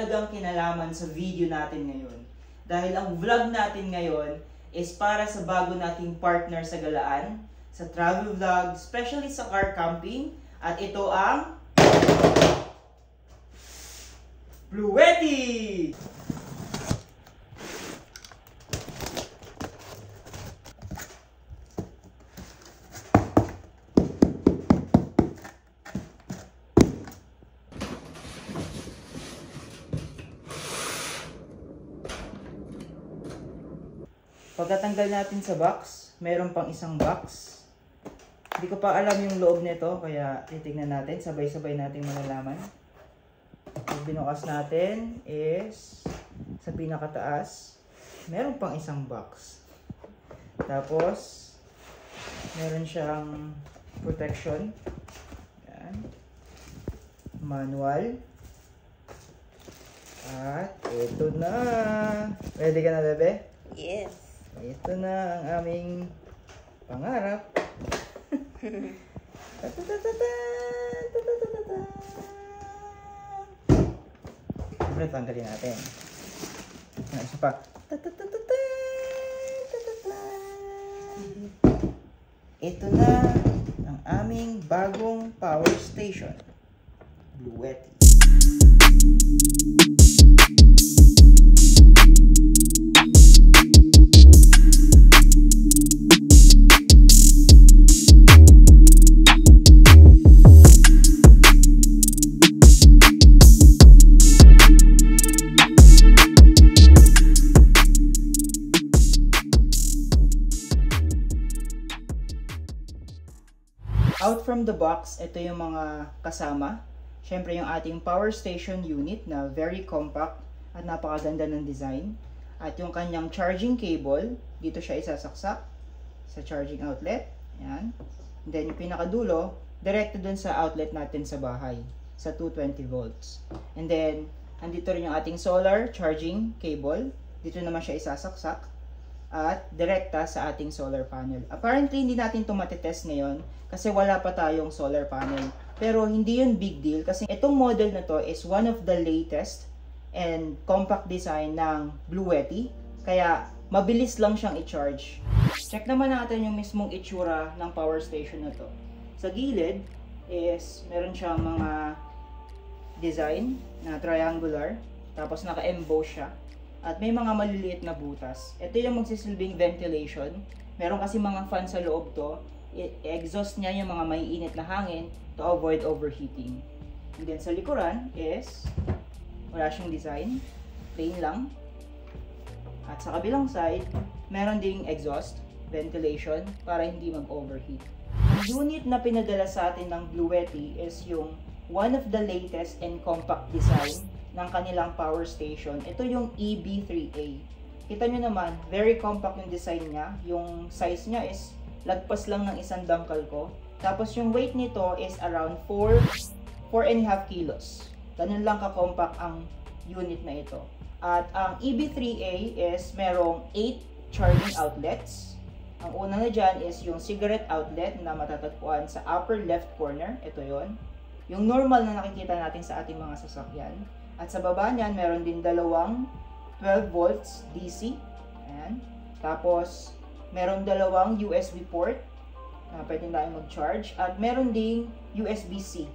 talagang kinalaman sa video natin ngayon. Dahil ang vlog natin ngayon is para sa bago nating partner sa galaan, sa travel vlog, especially sa car camping. At ito ang Bluetti! Pagkatanggal natin sa box, mayroon pang isang box. Hindi ko pa alam yung loob nito, kaya titignan natin, sabay-sabay natin malalaman. Ang binukas natin is sa pinakataas, mayroon pang isang box. Tapos, meron siyang protection. Yan. Manual. At ito na. Ready ka na, bebe? Yes. Ito na ang aming pangarap. Siyempre, tanggalin natin. Isa pa. Ito na ang aming bagong power station. Bluetti. Out from the box, ito yung mga kasama. Siyempre yung ating power station unit na very compact at napakaganda ng design. At yung kanyang charging cable, dito siya isasaksak sa charging outlet. Ayan. And then yung pinakadulo, direkto dun sa outlet natin sa bahay, sa 220 volts. And then, andito rin yung ating solar charging cable. Dito naman siya isasaksak at direkta sa ating solar panel. Apparently, hindi natin ito matitest ngayon kasi wala pa tayong solar panel. Pero hindi yun big deal kasi itong model na to is one of the latest and compact design ng Bluetti. Kaya mabilis lang siyang i-charge. Check naman natin yung mismong itsura ng power station na to. Sa gilid is meron siyang mga design na triangular. Tapos naka-emboss siya. At may mga maliliit na butas. Ito yung magsisilbing ventilation. Meron kasi mga fan sa loob to. I-exhaust niya yung mga maiinit na hangin to avoid overheating. And then sa likuran is wala siyang design. Plain lang. At sa kabilang side, meron ding exhaust, ventilation, para hindi mag-overheat. Ang unit na pinadala sa atin ng Bluetti is yung one of the latest and compact design ng kanilang power station. Ito yung EB3A. Kita nyo naman, very compact yung design niya. Yung size niya is lagpas lang ng isang dangkal ko. Tapos yung weight nito is around 4.5 kilos. Ganun lang ka-compact ang unit na ito. At ang EB3A is merong 8 charging outlets. Ang una na dyan is yung cigarette outlet na matatagpuan sa upper left corner. Ito yon. Yung normal na nakikita natin sa ating mga sasakyan. At sa baba niyan, meron din dalawang 12 volts DC. Ayan. Tapos, meron dalawang USB port na pwede tayong mag-charge. At meron ding USB-C.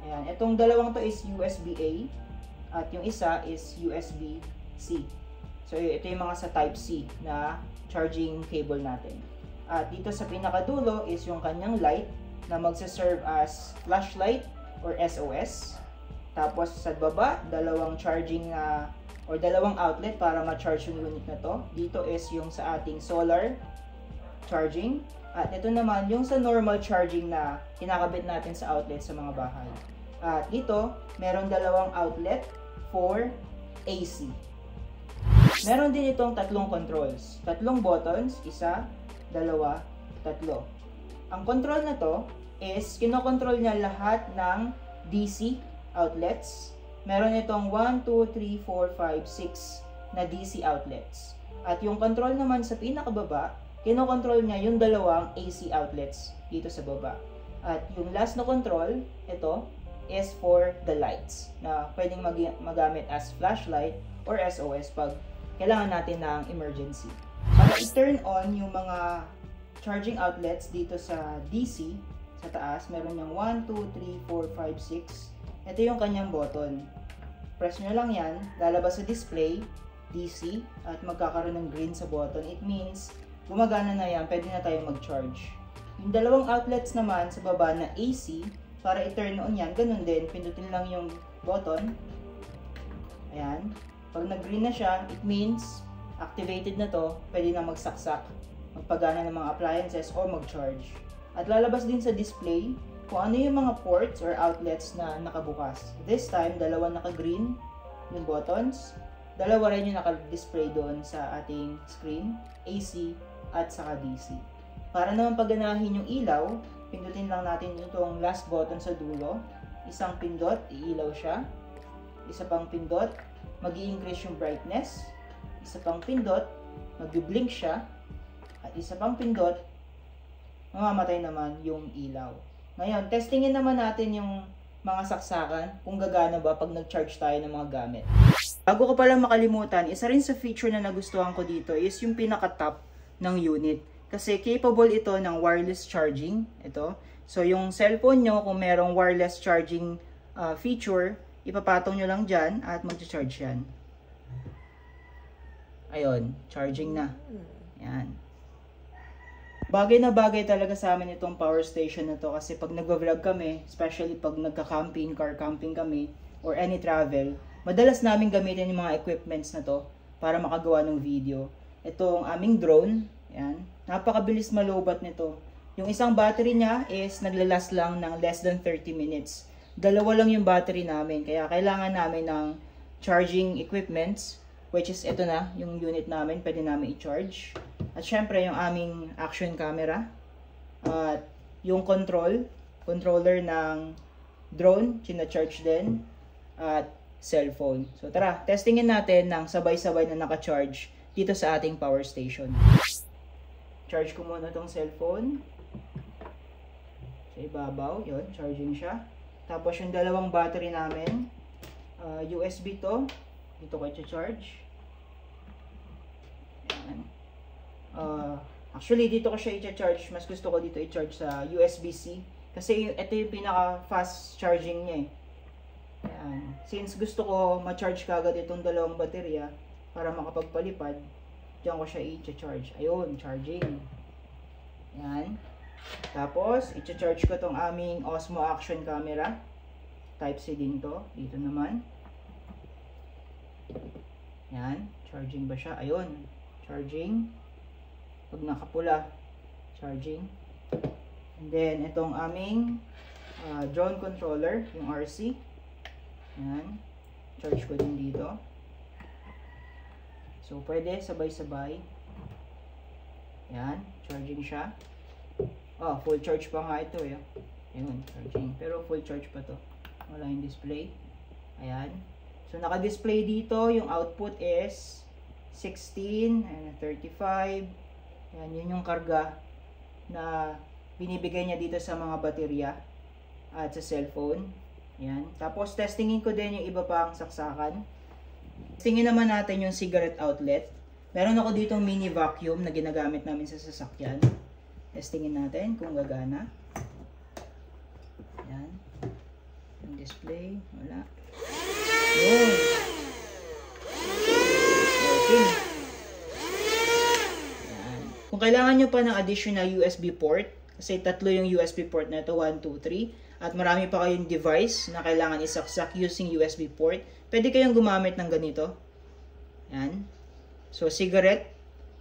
Ayan. Itong dalawang to is USB-A. At yung isa is USB-C. So, ito yung mga sa Type-C na charging cable natin. At dito sa pinakadulo is yung kanyang light na magsaserve as flashlight or SOS. Tapos sa baba, dalawang charging or dalawang outlet para ma-charge yung unit na to. Dito is yung sa ating solar charging. At ito naman yung sa normal charging na kinakabit natin sa outlet sa mga bahay. At dito, meron dalawang outlet for AC. Meron din itong tatlong controls. Tatlong buttons, isa, dalawa, tatlo. Ang control na to is kinokontrol niya lahat ng DC outlets. Meron itong 1, 2, 3, 4, 5, 6 na DC outlets. At yung control naman sa pinakababa, kinokontrol niya yung dalawang AC outlets dito sa baba. At yung last na control, ito, is for the lights na pwedeng magamit as flashlight or SOS pag kailangan natin ng emergency. Para i-turn on yung mga charging outlets dito sa DC, sa taas, meron yung 1, 2, 3, 4, 5, 6. Ito yung kanyang button. Press nyo lang yan, lalabas sa display, DC, at magkakaroon ng green sa button. It means, gumagana na yan, pwede na tayo mag-charge. Yung dalawang outlets naman sa baba na AC, para i-turn on yan, ganun din, pindutin lang yung button. Ayan. Pag nag-green na siya, it means, activated na to, pwede na magsaksak, magpagana ng mga appliances o mag-charge. At lalabas din sa display kung ano yung mga ports or outlets na nakabukas. This time, dalawa naka-green yung buttons. Dalawa rin yung naka-display doon sa ating screen, AC at saka DC. Para naman paganahin yung ilaw, pindutin lang natin itong last button sa dulo. Isang pindot, iilaw siya. Isa pang pindot, mag-i-increase yung brightness. Isa pang pindot, mag-blink siya. At isa pang pindot, mamamatay naman yung ilaw. Ngayon, testingin naman natin yung mga saksakan kung gagana ba pag nag-charge tayo ng mga gamit. Bago ko pala makalimutan, isa rin sa feature na nagustuhan ko dito is yung pinaka-top ng unit. Kasi capable ito ng wireless charging. Ito. So, yung cellphone nyo, kung merong wireless charging feature, ipapatong nyo lang dyan at mag-charge yan. Ayun, charging na. Yan. Bagay na bagay talaga sa amin itong power station na to kasi pag nagva-vlog kami, especially pag nagka-camping, car camping kami, or any travel, madalas namin gamitin yung mga equipments na to para makagawa ng video. Ito ang aming drone, yan. Napakabilis malobat nito. Yung isang battery niya is naglalast lang ng less than 30 minutes. Dalawa lang yung battery namin, kaya kailangan namin ng charging equipments, which is ito na, yung unit namin, pwede namin i-charge. At syempre, yung aming action camera. At yung controller ng drone, china-charge din. At cellphone. So tara, testingin natin ng sabay-sabay na naka-charge dito sa ating power station. Charge ko muna itong cellphone. Sa ibabaw, yun, charging siya. Tapos yung dalawang battery namin, USB to. Dito ko i-charge. Ayan. Actually, dito ko siya i-charge. Mas gusto ko dito i-charge sa USB-C. Kasi ito yung pinaka-fast charging niya eh. Ayan. Since gusto ko ma-charge kagad itong dalawang baterya para makapagpalipad, diyan ko siya i-charge. Ayun, charging. Ayan. Tapos, i-charge ko itong aming Osmo Action Camera. Type-C din to. Dito naman. Ayan. Charging ba siya? Ayun. Charging. Pag nakapula, charging. And then, itong aming drone controller, yung RC. Ayan. Charge ko din dito. So, pwede sabay-sabay. Ayan. Charging siya. Oh, full charge pa nga ito eh. Ayun, charging. Pero full charge pa to. Wala yung display. Ayan. So, naka-display dito. Yung output is 16 and 35. Yan, yun yung karga na binibigay niya dito sa mga baterya at sa cellphone. Yan. Tapos, testingin ko din yung iba pang saksakan. Testingin naman natin yung cigarette outlet. Meron ako ditong mini vacuum na ginagamit namin sa sasakyan. Testingin natin kung gagana. Yan. Yung display. Wala. Yun. Working. Kung kailangan nyo pa ng additional USB port, kasi tatlo yung USB port na ito, 1, 2, 3, at marami pa kayong device na kailangan isaksak using USB port, pwede kayong gumamit ng ganito. Yan. So, sa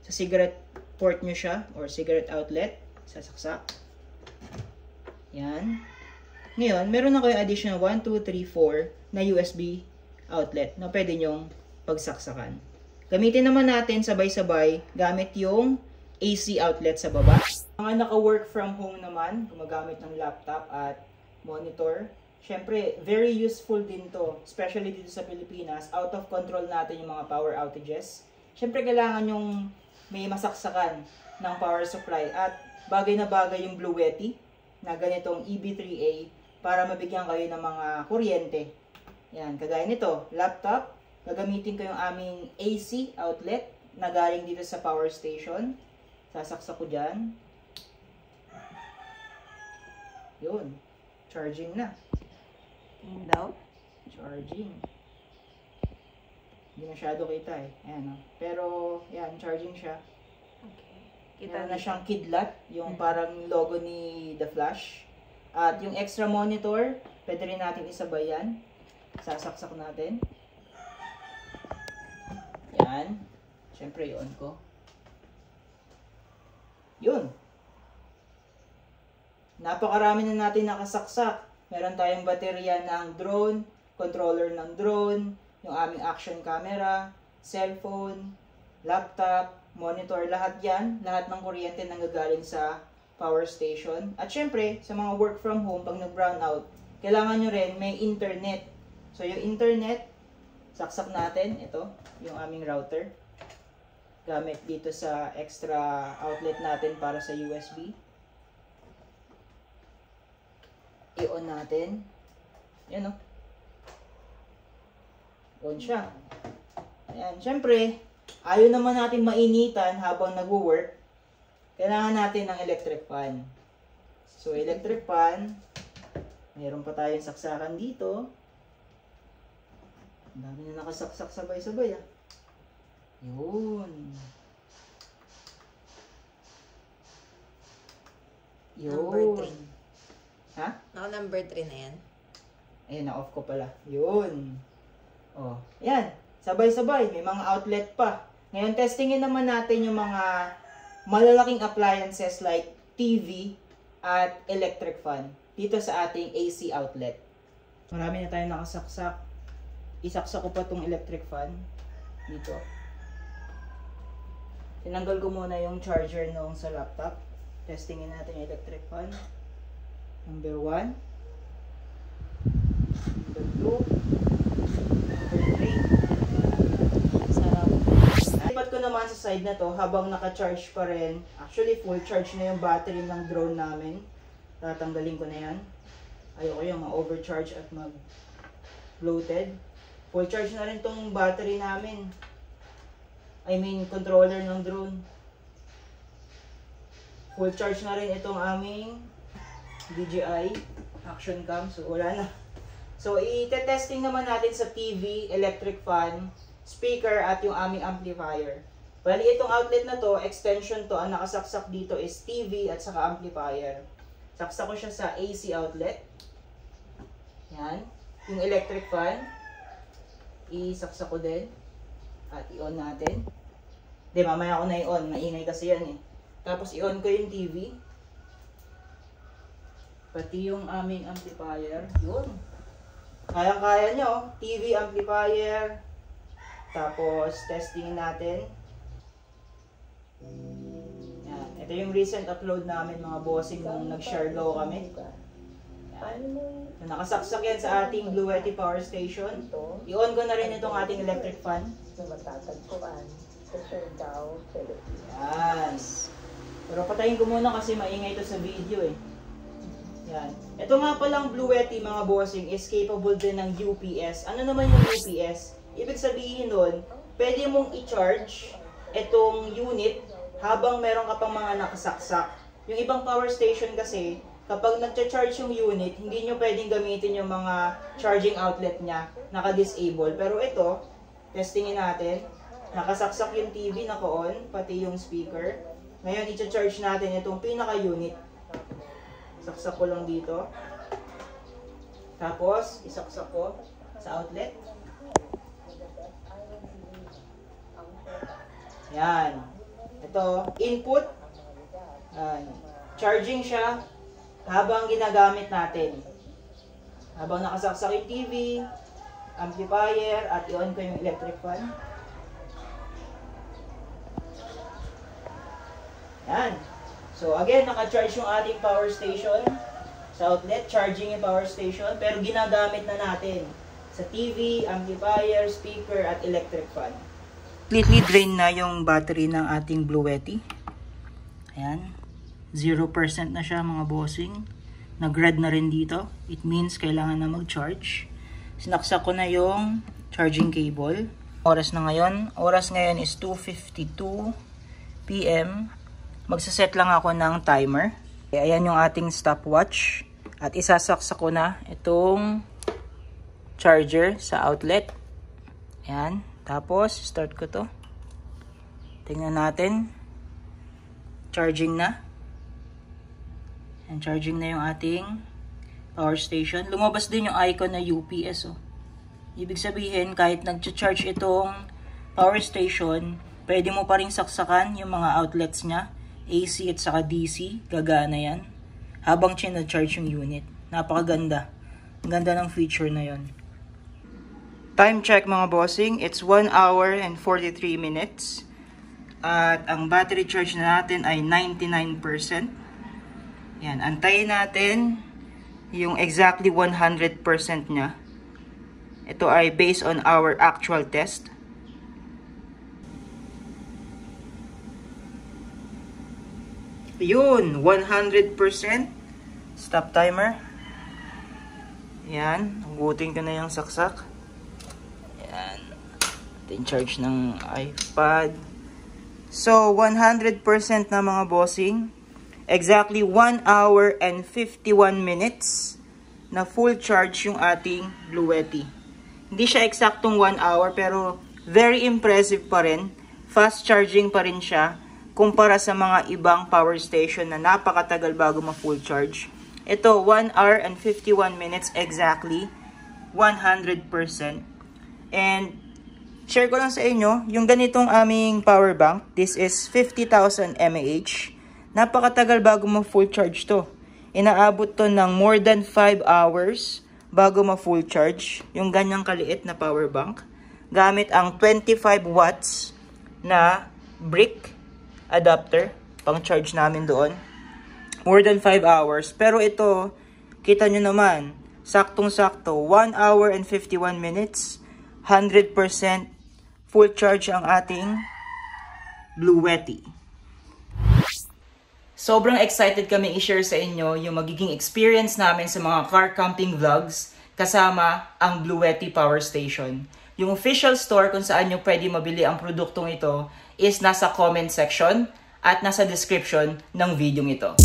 cigarette port nyo siya, or cigarette outlet, sasaksak. Yan. Ngayon, meron na kayo additional 1, 2, 3, 4 na USB outlet na pwede nyong pagsaksakan. Gamitin naman natin sabay-sabay gamit yung AC outlet sa baba. Mga naka-work from home naman, gumagamit ng laptop at monitor. Syempre, very useful din to, especially dito sa Pilipinas. Out of control natin yung mga power outages. Syempre, kailangan yung may masaksakan ng power supply. At bagay na bagay yung Blue Yeti na ganitong EB3A para mabigyan kayo ng mga kuryente. Yan, kagaya nito, laptop. Gagamitin ko yung aming AC outlet na galing dito sa power station. Sasaksak ko dyan. Yun. Charging na. Yung daw? Charging. Hindi masyado kita eh. Ayan, oh. Pero, yan, charging siya. Okay. Kita na siyang kidlat, yung parang logo ni The Flash. At yung extra monitor, pwede rin natin isabay yan. Sasaksak natin. Yan. Siyempre, i-on ko. Yun. Napakarami na natin nakasaksak. Meron tayong baterya ng drone, controller ng drone, yung aming action camera, cellphone, laptop, monitor, lahat yan. Lahat ng kuryente nanggagaling sa power station. At syempre, sa mga work from home, pag nag-brown out, kailangan nyo rin may internet. So, yung internet, saksak natin. Ito, yung aming router. Gamit dito sa extra outlet natin para sa USB. I-on natin. Yan o. On siya. Ayan. Siyempre, ayaw naman natin mainitan habang nag-work. Kailangan natin ng electric fan. So, electric fan. Mayroon pa tayong saksakan dito. Ang dami na nakasaksak sabay-sabay ah. Yun. Yun. Number 3. Ha? Number 3 na yan. Ayun, na-off ko pala. Yun. Oh, yan. Sabay-sabay. May mga outlet pa. Ngayon, testingin naman natin yung mga malalaking appliances like TV at electric fan dito sa ating AC outlet. Marami na tayong nakasaksak. Isaksak ko pa tong electric fan dito. Tinanggal ko muna yung charger noong sa laptop. Testingin natin yung electric fan. Number 1. Number 2. Number 3. Sarap. Lipat ko naman sa side na to habang naka-charge pa rin. Actually, full charge na yung battery ng drone namin. Tatanggalin ko na yan. Ayoko yung ma-overcharge at mag-bloated. Full charge na rin tong battery namin. I mean, controller ng drone. Full charge na rin itong aming DJI action cam. So, wala na. So, i-testing naman natin sa TV, electric fan, speaker, at yung aming amplifier. Bali, itong outlet na to, extension to, ang nakasaksak dito is TV at saka amplifier. Saksak ko siya sa AC outlet. Yan. Yung electric fan, isaksak ko din. At i-on natin. Hindi, mamaya ko na i-on. Maingay kasi yan eh. Tapos i-on ko yung TV. Pati yung aming amplifier. Yun. Kaya-kaya nyo. TV, amplifier. Tapos, testingin natin. Yan. Ito yung recent upload namin mga bossing nung nag-share low kami. Yan. Nakasaksak yan sa ating Blue Yeti power station. I-on ko na rin itong ating electric fan. Yan. Pero patayin ko muna kasi maingay ito sa video eh. Yan. Ito nga palang Blue Yeti mga bossing is capable din ng UPS. Ano naman yung UPS? Ibig sabihin nun, pwede mong i-charge itong unit habang meron ka pang mga nakasaksak. Yung ibang power station kasi, kapag nag-charge yung unit, hindi nyo pwedeng gamitin yung mga charging outlet niya, naka-disable. Pero ito, testingin natin. Nakasaksak yung TV, naka-on, pati yung speaker. Ngayon, i-charge natin itong pinaka-unit. Saksak ko lang dito. Tapos, isaksak ko sa outlet. Yan. Ito, input. Yan. Charging siya habang ginagamit natin. Habang nakasaksak yung TV, amplifier, at i-on ko yung electric fan. Yan. So again, naka-charge yung ating power station sa outlet, charging yung power station, pero ginagamit na natin sa TV, amplifier, speaker, at electric fan. Completely drain na yung battery ng ating Blue Yeti. Ayan. 0% na siya mga bossing. nag-red na rin dito. It means kailangan na mag-charge. Sinaksak ko na yung charging cable. Oras ngayon is 2:52 PM. Magsaset lang ako ng timer. Ayan yung ating stopwatch. At isasaksak ko na itong charger sa outlet. Ayan. Tapos, start ko to. Tingnan natin. Charging na. And charging na yung ating power station. Lumabas din yung icon na UPS. Oh. Ibig sabihin, kahit nag-charge itong power station, pwede mo pa rin saksakan yung mga outlets niya. AC at saka DC. Gagana yan. Habang charge yung unit. Napakaganda. Ang ganda ng feature na yon. Time check mga bossing. It's 1 hour and 43 minutes. At ang battery charge na natin ay 99%. Yan, antayin natin yung exactly 100% niya. Ito ay based on our actual test. Yun, 100%. Stop timer. Yan, hugutin ko na yung saksak. Yan. Ating charge ng iPad. So, 100% na mga bossing. Exactly 1 hour and 51 minutes na full charge yung ating Bluetti. Hindi siya eksaktong 1 hour pero very impressive pa rin. Fast charging pa rin siya kumpara sa mga ibang power station na napakatagal bago ma-full charge. Ito, 1 hour and 51 minutes exactly. 100%. And share ko lang sa inyo, yung ganitong aming power bank, this is 50,000 mAh. Napakatagal bago ma-full charge to. Inaabot to ng more than 5 hours bago ma-full charge. Yung ganyang kaliit na power bank. Gamit ang 25 watts na brick adapter. Pang charge namin doon. More than 5 hours. Pero ito, kita nyo naman, saktong-sakto, 1 hour and 51 minutes. 100% full charge ang ating Bluetti. Sobrang excited kami i-share sa inyo yung magiging experience namin sa mga car camping vlogs kasama ang Bluetti Power Station. Yung official store kung saan nyo pwede mabili ang produktong ito is nasa comment section at nasa description ng video ito.